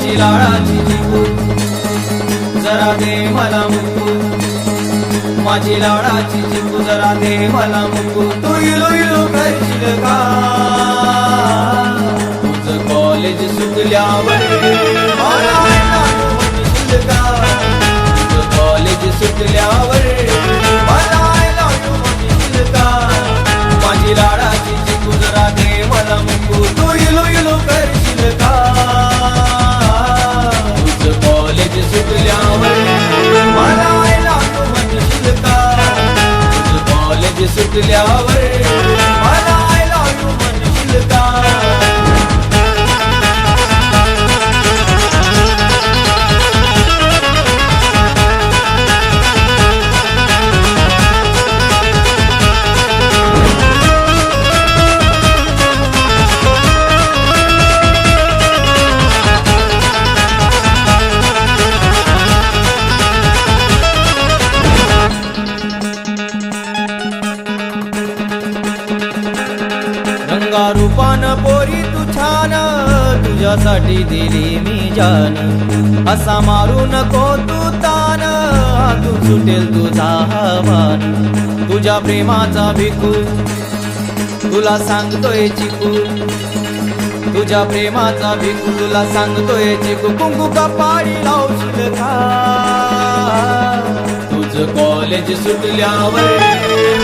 माझी लाडाची चिकू जरा दे मला मुकू, माझी लाडाची चिकू जरा दे मला मुकू. तू इलो इलो करशील का तुझं कॉलेज सुटल्यावर मला म्हणशील का, तुझं कॉलेज सुटल्यावर मला म्हणशील का. माझी लाडाची चिकू जरा दे मला मुकू, तू इलो इलो करशील का तुझं कॉलेज सुटल्यावर मला म्हणशील का, तुझं कॉलेज सुटल्यावर मला म्हणशील का. रूपान पोरी तू छान, तुझ्यासाठी दिली मी जान. असा मारू नको तू तान, हातून सुटेल तुझा मान. तुझ्या प्रेमाचा भिकू तुला सांगतोय चिकू, तुझ्या प्रेमाचा भिकू तुला सांगतोय चिकू. कुंकू कपाळी लावशील का तुझं कॉलेज सुटल्यावर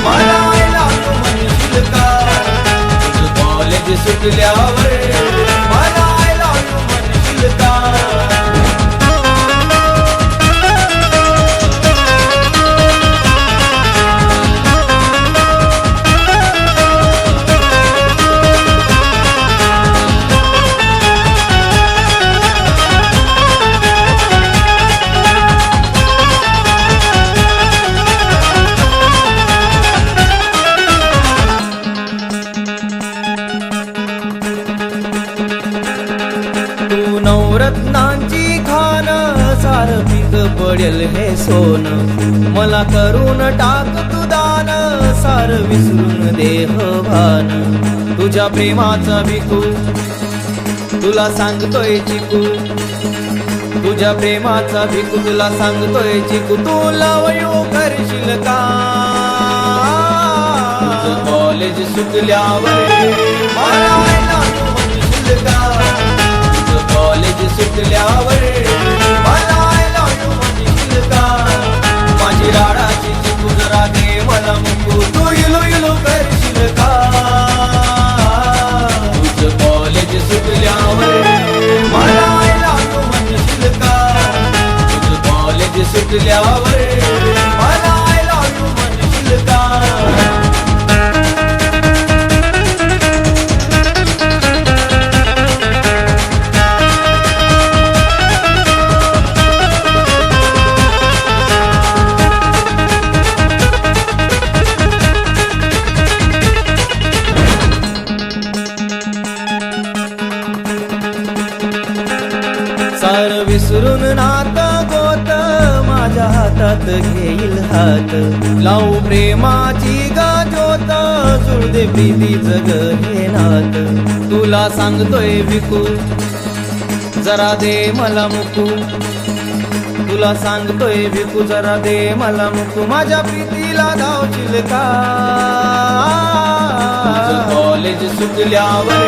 मला म्हणशील का, कॉलेज सुटल्यावर मला म्हणशील का. नवरत्नांची खान सार पीक पडेल हे सोन. मला करून टाक तू दान, सार विसरून देह भान. तुझ्या प्रेमाचा भिकू तुला सांगतोय चिकू, तुझ्या प्रेमाचा भिकू तुला सांगतोय चिकू. तुला वयो करशील का तुझं कॉलेज सुटल्यावर मला म्हणशील का, कॉलेज सुटल्यावर मला म्हणशील का. माझी लाडाची चिकू जरा दे मला मुकू, तू इलो इलो करशील का तुझं कॉलेज सुटल्यावर मला म्हणशील का, तुझं कॉलेज सुटल्यावर मला म्हणशील का. सार विसरून नात गोत माझ्या हातात घेईल हात. लावू प्रेमाची गाजोत जुळ दे प्रीती जग हे नात. तुला सांगतोय भिकू जरा दे मला मुकू, तुला सांगतोय भिकू जरा दे मला मुकू. माझ्या प्रीतीला धावशील का कॉलेज सुटल्यावर